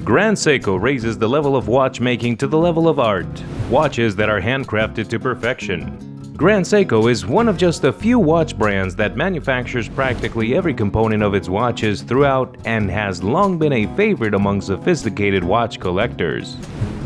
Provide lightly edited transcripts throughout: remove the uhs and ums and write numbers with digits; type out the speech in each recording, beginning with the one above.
Grand Seiko raises the level of watchmaking to the level of art. Watches that are handcrafted to perfection. Grand Seiko is one of just a few watch brands that manufactures practically every component of its watches throughout and has long been a favorite among sophisticated watch collectors.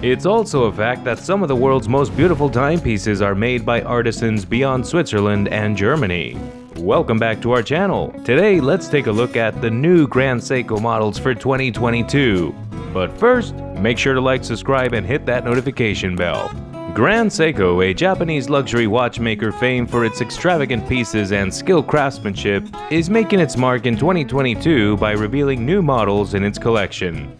It's also a fact that some of the world's most beautiful timepieces are made by artisans beyond Switzerland and Germany. Welcome back to our channel. Today, let's take a look at the new Grand Seiko models for 2022. But first, make sure to like, subscribe, and hit that notification bell. Grand Seiko, a Japanese luxury watchmaker famed for its extravagant pieces and skilled craftsmanship, is making its mark in 2022 by revealing new models in its collection.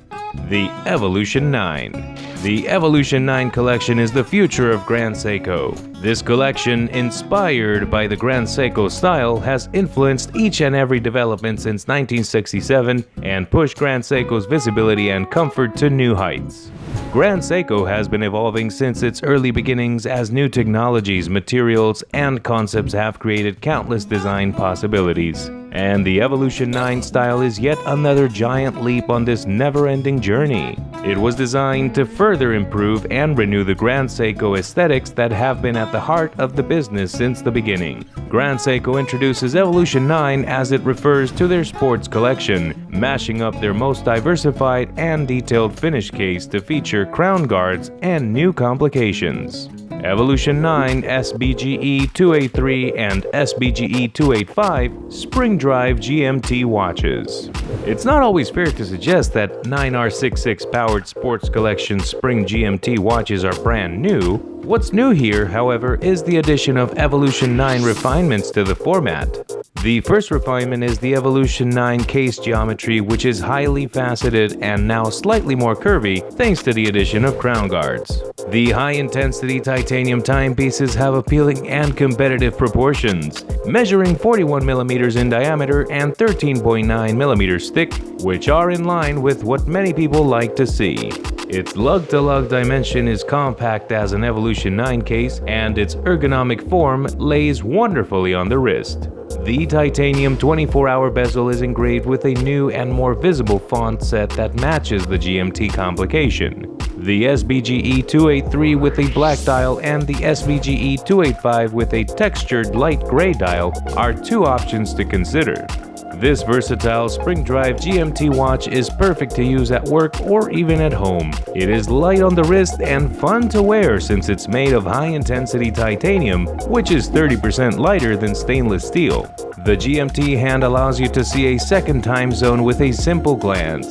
The Evolution 9. The Evolution 9 collection is the future of Grand Seiko. This collection, inspired by the Grand Seiko style, has influenced each and every development since 1967 and pushed Grand Seiko's visibility and comfort to new heights. Grand Seiko has been evolving since its early beginnings as new technologies, materials, and concepts have created countless design possibilities. And the Evolution 9 style is yet another giant leap on this never-ending journey. It was designed to further improve and renew the Grand Seiko aesthetics that have been at the heart of the business since the beginning. Grand Seiko introduces Evolution 9 as it refers to their sports collection, mashing up their most diversified and detailed finish case to feature crown guards and new complications. Evolution 9 SBGE 283 and SBGE 285 Spring Drive GMT watches. It's not always fair to suggest that 9R66 powered sports collection Spring GMT watches are brand new. What's new here, however, is the addition of Evolution 9 refinements to the format. The first refinement is the Evolution 9 case geometry, which is highly faceted and now slightly more curvy thanks to the addition of crown guards. The high-intensity titanium timepieces have appealing and competitive proportions, measuring 41mm in diameter and 13.9mm thick, which are in line with what many people like to see. Its lug-to-lug dimension is compact as an Evolution 9 case, and its ergonomic form lays wonderfully on the wrist. The titanium 24-hour bezel is engraved with a new and more visible font set that matches the GMT complication. The SBGE 283 with a black dial and the SBGE 285 with a textured light gray dial are two options to consider. This versatile Spring Drive GMT watch is perfect to use at work or even at home. It is light on the wrist and fun to wear since it's made of high-intensity titanium, which is 30% lighter than stainless steel. The GMT hand allows you to see a second time zone with a simple glance.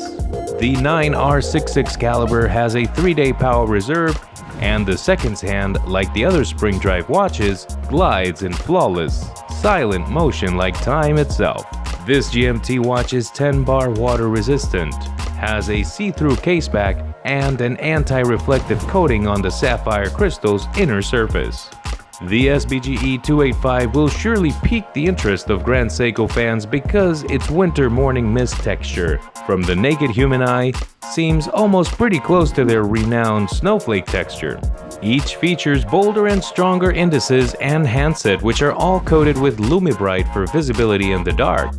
The 9R66 caliber has a 3-day power reserve, and the seconds hand, like the other Spring Drive watches, glides in flawless, silent motion like time itself. This GMT watch is 10-bar water resistant, has a see-through caseback, and an anti-reflective coating on the sapphire crystal's inner surface. The SBGE 285 will surely pique the interest of Grand Seiko fans because its winter morning mist texture, from the naked human eye, seems almost pretty close to their renowned snowflake texture. Each features bolder and stronger indices and handset, which are all coated with LumiBrite for visibility in the dark.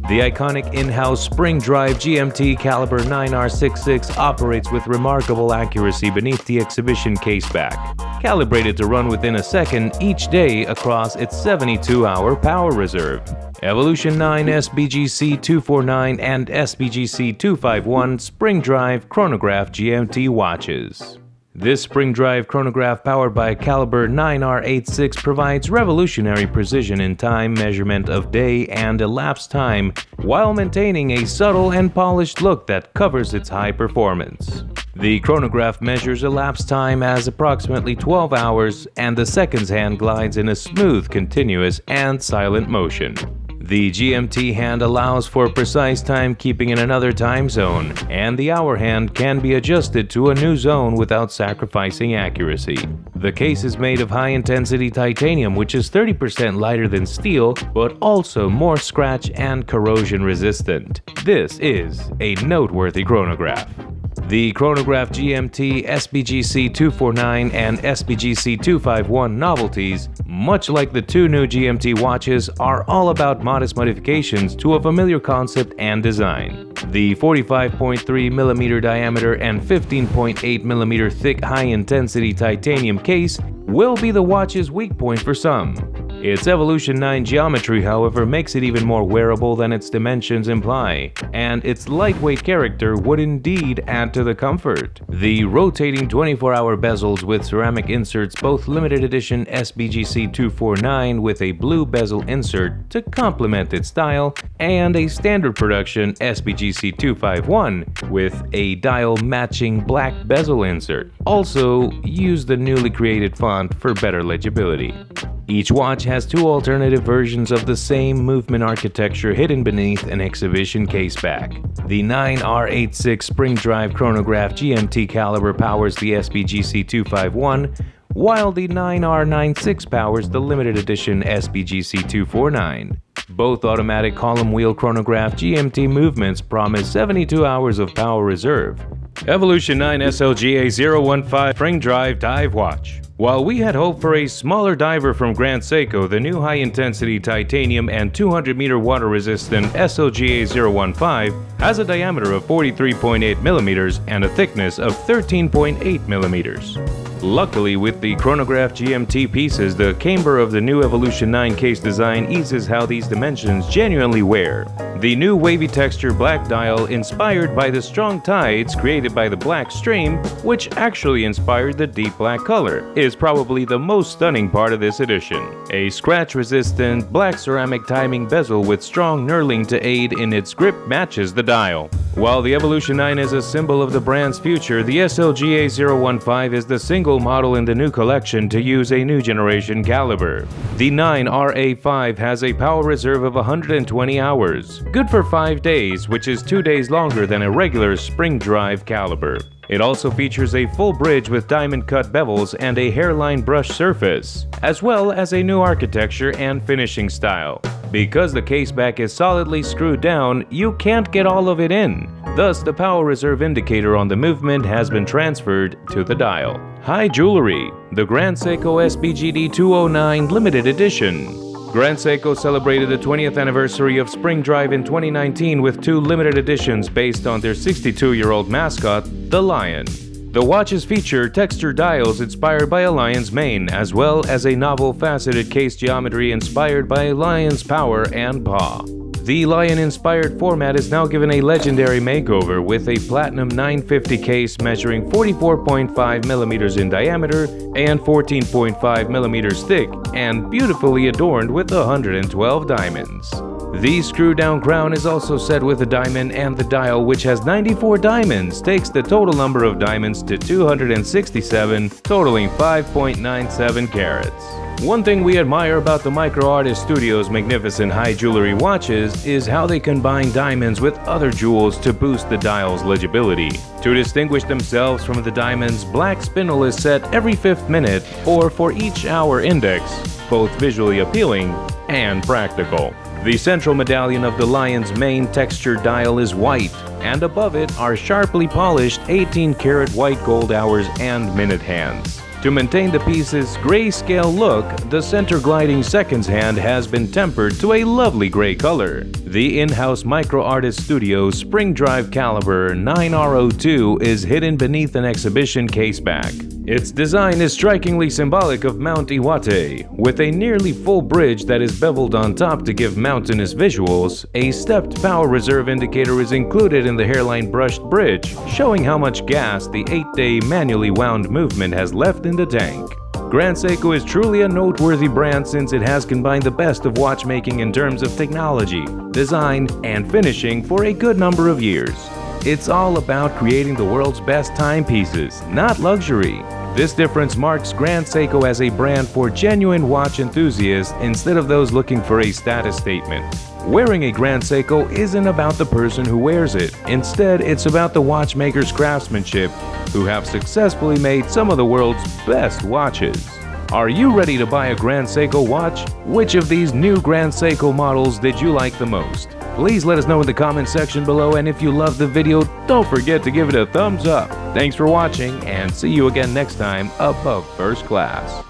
The iconic in-house Spring Drive GMT caliber 9R66 operates with remarkable accuracy beneath the exhibition caseback, calibrated to run within a second each day across its 72-hour power reserve. Evolution 9 SBGC 249 and SBGC 251 Spring Drive Chronograph GMT watches. This Spring Drive chronograph powered by caliber 9R86 provides revolutionary precision in time measurement of day and elapsed time while maintaining a subtle and polished look that covers its high performance. The chronograph measures elapsed time as approximately 12 hours, and the seconds hand glides in a smooth, continuous, and silent motion. The GMT hand allows for precise timekeeping in another time zone, and the hour hand can be adjusted to a new zone without sacrificing accuracy. The case is made of high-intensity titanium, which is 30% lighter than steel, but also more scratch and corrosion resistant. This is a noteworthy chronograph. The Chronograph GMT, SBGC 249, and SBGC 251 novelties, much like the two new GMT watches, are all about modest modifications to a familiar concept and design. The 45.3mm diameter and 15.8mm thick high-intensity titanium case will be the watch's weak point for some. Its Evolution 9 geometry, however, makes it even more wearable than its dimensions imply, and its lightweight character would indeed add to the comfort. The rotating 24-hour bezels with ceramic inserts, both limited edition SBGC 249 with a blue bezel insert to complement its style, and a standard production SBGC 251 with a dial matching black bezel insert. Also, use the newly created font for better legibility. Each watch has two alternative versions of the same movement architecture hidden beneath an exhibition caseback. The 9R86 spring drive chronograph GMT caliber powers the SBGC 251, while the 9R96 powers the limited edition SBGC 249. Both automatic column wheel chronograph GMT movements promise 72 hours of power reserve. Evolution 9 SLGA 015 spring drive dive watch. While we had hoped for a smaller diver from Grand Seiko, the new high-intensity titanium and 200-meter water-resistant SLGA 015 has a diameter of 43.8mm and a thickness of 13.8mm. Luckily, with the Chronograph GMT pieces, the camber of the new Evolution 9 case design eases how these dimensions genuinely wear. The new wavy texture black dial, inspired by the strong tides created by the black stream, which actually inspired the deep black color, is probably the most stunning part of this edition. A scratch-resistant black ceramic timing bezel with strong knurling to aid in its grip matches the dial. While the Evolution 9 is a symbol of the brand's future, the SLGA 015 is the single model in the new collection to use a new generation caliber. The 9RA5 has a power reserve of 120 hours, good for 5 days, which is 2 days longer than a regular spring drive caliber. It also features a full bridge with diamond-cut bevels and a hairline brush surface, as well as a new architecture and finishing style. Because the caseback is solidly screwed down, you can't get all of it in. Thus, the power reserve indicator on the movement has been transferred to the dial. High jewelry, the Grand Seiko SBGD 209 Limited Edition. Grand Seiko celebrated the 20th anniversary of Spring Drive in 2019 with two limited editions based on their 62-year-old mascot, the lion. The watches feature texture dials inspired by a lion's mane, as well as a novel faceted case geometry inspired by a lion's power and paw. The lion-inspired format is now given a legendary makeover with a platinum 950 case measuring 44.5mm in diameter and 14.5mm thick, and beautifully adorned with 112 diamonds. The screw-down crown is also set with a diamond, and the dial, which has 94 diamonds, takes the total number of diamonds to 267, totaling 5.97 carats. One thing we admire about the Micro Artist Studio's magnificent high jewelry watches is how they combine diamonds with other jewels to boost the dial's legibility. To distinguish themselves from the diamonds, black spindle is set every 5th minute or for each hour index, both visually appealing and practical. The central medallion of the lion's mane textured dial is white, and above it are sharply polished 18-karat white gold hours and minute hands. To maintain the piece's grayscale look, the center gliding seconds hand has been tempered to a lovely gray color. The in-house Micro Artist Studio Spring Drive Caliber 9R02 is hidden beneath an exhibition caseback. Its design is strikingly symbolic of Mount Iwate, with a nearly full bridge that is beveled on top to give mountainous visuals. A stepped power reserve indicator is included in the hairline brushed bridge, showing how much gas the 8-day manually wound movement has left in the tank. Grand Seiko is truly a noteworthy brand since it has combined the best of watchmaking in terms of technology, design, and finishing for a good number of years. It's all about creating the world's best timepieces, not luxury. This difference marks Grand Seiko as a brand for genuine watch enthusiasts instead of those looking for a status statement. Wearing a Grand Seiko isn't about the person who wears it. Instead, it's about the watchmaker's craftsmanship, who have successfully made some of the world's best watches. Are you ready to buy a Grand Seiko watch? Which of these new Grand Seiko models did you like the most? Please let us know in the comment section below, and if you loved the video, don't forget to give it a thumbs up. Thanks for watching, and see you again next time above first class.